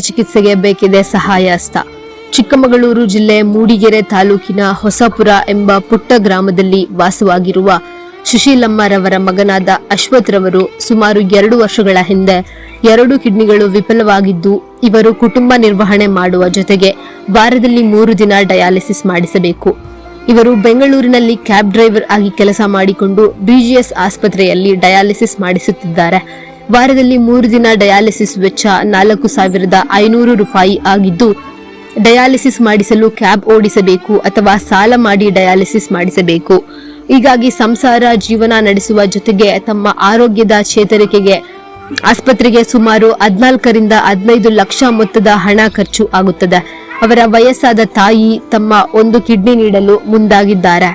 ಚಿಕಿತ್ಸೆಗೆ ಬೇಕಿದೆ ಸಹಾಯ ಹಸ್ತ. ಚಿಕ್ಕಮಗಳೂರು ಜಿಲ್ಲೆ ಮೂಡಿಗೆರೆ ತಾಲೂಕಿನ ಹೊಸಪುರ ಎಂಬ ಪುಟ್ಟ ಗ್ರಾಮದಲ್ಲಿ ವಾಸವಾಗಿರುವ ಸುಶೀಲಮ್ಮರವರ ಮಗನಾದ ಅಶ್ವಥ್ ರವರು ಸುಮಾರು 2 ವರ್ಷಗಳ ಹಿಂದೆ 2 ಕಿಡ್ನಿಗಳು ವಿಫಲವಾಗಿದ್ದು ಇವರು ಕುಟುಂಬ ನಿರ್ವಹಣೆ ಮಾಡುವ ಜೊತೆಗೆ ವಾರದಲ್ಲಿ 3 ದಿನ ಡಯಾಲಿಸಿಸ್ ಮಾಡಿಸಬೇಕು. ಇವರು ಬೆಂಗಳೂರಿನಲ್ಲಿ ಕ್ಯಾಬ್ ಡ್ರೈವರ್ ಆಗಿ ಕೆಲಸ ಮಾಡಿಕೊಂಡು BGS ಆಸ್ಪತ್ರೆಯಲ್ಲಿ ಡಯಾಲಿಸಿಸ್ ಮಾಡಿಸುತ್ತಿದ್ದಾರೆ. ವಾರದಲ್ಲಿ 3 ದಿನ ಡಯಾಲಿಸಿಸ್ ವೆಚ್ಚ 4,500 ರೂಪಾಯಿ ಆಗಿದ್ದು, ಡಯಾಲಿಸಿಸ್ ಮಾಡಿಸಲು ಕ್ಯಾಬ್ ಓಡಿಸಬೇಕು ಅಥವಾ ಸಾಲ ಮಾಡಿ ಡಯಾಲಿಸಿಸ್ ಮಾಡಿಸಬೇಕು. ಹೀಗಾಗಿ ಸಂಸಾರ ಜೀವನ ನಡೆಸುವ ಜೊತೆಗೆ ತಮ್ಮ ಆರೋಗ್ಯದ ಚೇತರಿಕೆಗೆ ಆಸ್ಪತ್ರೆಗೆ ಸುಮಾರು 14ರಿಂದ 15 ಲಕ್ಷ ಮೊತ್ತದ ಹಣ ಖರ್ಚು ಆಗುತ್ತದೆ. ಅವರ ವಯಸ್ಸಾದ ತಾಯಿ ತಮ್ಮ 1 ಕಿಡ್ನಿ ನೀಡಲು ಮುಂದಾಗಿದ್ದಾರೆ.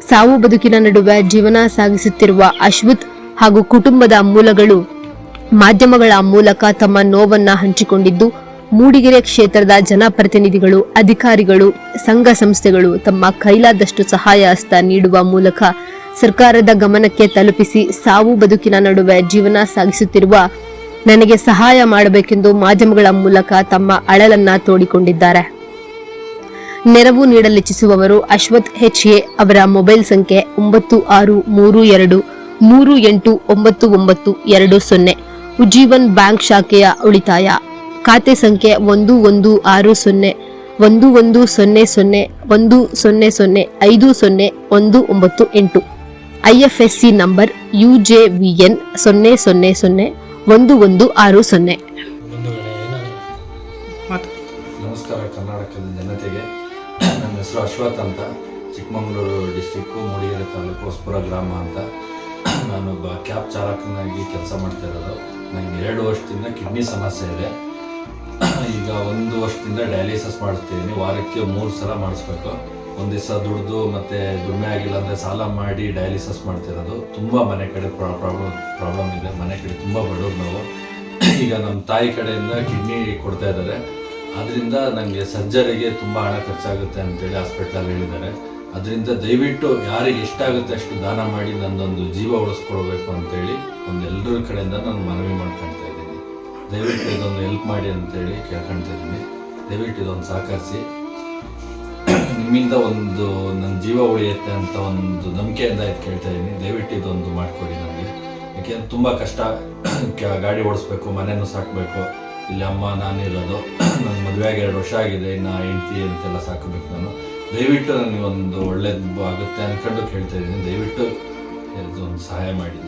ಸಾವು ಬದುಕಿನ ನಡುವೆ ಜೀವನ ಸಾಗಿಸುತ್ತಿರುವ ಅಶ್ವಥ್ ಹಾಗೂ ಕುಟುಂಬದ ಮೂಲಗಳು ಮಾಧ್ಯಮಗಳ ಮೂಲಕ ತಮ್ಮ ನೋವನ್ನ ಹಂಚಿಕೊಂಡಿದ್ದು, ಮೂಡಿಗೆರೆ ಕ್ಷೇತ್ರದ ಜನಪ್ರತಿನಿಧಿಗಳು, ಅಧಿಕಾರಿಗಳು, ಸಂಘ ಸಂಸ್ಥೆಗಳು ತಮ್ಮ ಕೈಲಾದಷ್ಟು ಸಹಾಯ ಹಸ್ತ ನೀಡುವ ಮೂಲಕ ಸರ್ಕಾರದ ಗಮನಕ್ಕೆ ತಲುಪಿಸಿ ಸಾವು ಬದುಕಿನ ನಡುವೆ ಜೀವನ ಸಾಗಿಸುತ್ತಿರುವ ನನಗೆ ಸಹಾಯ ಮಾಡಬೇಕೆಂದು ಮಾಧ್ಯಮಗಳ ಮೂಲಕ ತಮ್ಮ ಅಳಲನ್ನ ತೋಡಿಕೊಂಡಿದ್ದಾರೆ. ನೆರವು ನೀಡಲಿಚ್ಛಿಸುವವರು ಅಶ್ವಥ್ HA ಅವರ ಮೊಬೈಲ್ ಸಂಖ್ಯೆ 9632389920, ಉಜ್ಜೀವನ್ ಬ್ಯಾಂಕ್ ಶಾಖೆಯ ಉಳಿತಾಯ ಖಾತೆ ಸಂಖ್ಯೆ 1160100010050198, IFSC ನಂಬರ್ UJVN 0001160. ನಮಸ್ಕಾರ ಕರ್ನಾಟಕದ ಜನತೆಗೆ. ನನ್ನ ಹೆಸರು ಅಶ್ವಥ್ ಅಂತ, ಚಿಕ್ಕಮಗಳೂರು ಡಿಸ್ಟಿಕ್ಕು, ಮೂಡಿಗೆರೆ ತಾಲೂಕು, ಹೊಸಪುರ ಗ್ರಾಮ ಅಂತ. ನಾನೊಬ್ಬ ಕ್ಯಾಬ್ ಚಾಲಕನಾಗಿ ಕೆಲಸ ಮಾಡ್ತಾ ಇರೋದು. ನನಗೆ 2 ವರ್ಷದಿಂದ ಕಿಡ್ನಿ ಸಮಸ್ಯೆ ಇದೆ. ಈಗ 1 ವರ್ಷದಿಂದ ಡಯಾಲಿಸಿಸ್ ಮಾಡಿಸ್ತಿದ್ದೀನಿ. ವಾರಕ್ಕೆ 3 ಸಲ ಮಾಡಿಸ್ಬೇಕು. ಒಂದು ದಿವಸ ದುಡ್ದು ಮತ್ತು ದುಡಿಮೆ ಆಗಿಲ್ಲ ಅಂದರೆ ಸಾಲ ಮಾಡಿ ಡಯಾಲಿಸಿಸ್ ಮಾಡ್ತಿರೋದು. ತುಂಬ ಮನೆ ಕಡೆ ಪ್ರಾಬ್ಲಮ್ ಇದೆ. ಮನೆ ಕಡೆ ತುಂಬ ಬಡವ್ರು ನಾವು. ಈಗ ನಮ್ಮ ತಾಯಿ ಕಡೆಯಿಂದ ಕಿಡ್ನಿ ಕೊಡ್ತಾ ಇದ್ದಾರೆ. ಅದರಿಂದ ನನಗೆ ಸರ್ಜರಿಗೆ ತುಂಬ ಹಣ ಖರ್ಚಾಗುತ್ತೆ ಅಂತೇಳಿ ಹಾಸ್ಪಿಟ್ಲಲ್ಲಿ ಹೇಳಿದ್ದಾರೆ. ಅದರಿಂದ ದಯವಿಟ್ಟು ಯಾರಿಗೆ ಎಷ್ಟಾಗುತ್ತೆ ಅಷ್ಟು ದಾನ ಮಾಡಿ ನನ್ನೊಂದು ಜೀವ ಉಳಿಸ್ಕೊಳ್ಬೇಕು ಅಂತೇಳಿ ಎಲ್ಲರ ಕಡೆಯಿಂದ ನಾನು ಮನವಿ ಮಾಡ್ಕೊಳ್ತಾ ಇದ್ದೀನಿ. ದಯವಿಟ್ಟು ಇದೊಂದು ಹೆಲ್ಪ್ ಮಾಡಿ ಅಂತೇಳಿ ಕೇಳ್ಕೊಳ್ತಾ ಇದ್ದೀನಿ. ದಯವಿಟ್ಟು ಇದೊಂದು ಸಹಕರಿಸಿ. ನಿಮ್ಮಿಂದ ನನ್ನ ಜೀವ ಉಳಿಯುತ್ತೆ ಅಂತ ಒಂದು ನಂಬಿಕೆಯಿಂದ ಇದು ಕೇಳ್ತಾ ಇದ್ದೀನಿ. ದಯವಿಟ್ಟು ಇದೊಂದು ಮಾಡಿಕೊಡಿ ನನಗೆ. ಯಾಕೆಂದ್ರೆ ತುಂಬ ಕಷ್ಟ. ಗಾಡಿ ಓಡಿಸ್ಬೇಕು, ಮನೆಯೂ ಸಾಕಬೇಕು. ಇಲ್ಲಿ ಅಮ್ಮ ನಾನಿರೋದು. ನನ್ನ ಮದುವೆಯಾಗಿ 2 ವರ್ಷ ಆಗಿದೆ. ಇನ್ನು ಹೆಂಡತಿ ಅಂತೆಲ್ಲ ಸಾಕಬೇಕು ನಾನು. ದಯವಿಟ್ಟು ನನಗೆ ಒಂದು ಒಳ್ಳೇದು ಆಗುತ್ತೆ ಅಂದ್ಕೊಂಡು ಕೇಳ್ತಾ ಇದ್ದೀನಿ. ದಯವಿಟ್ಟು ಇದೊಂದು ಸಹಾಯ ಮಾಡಿ.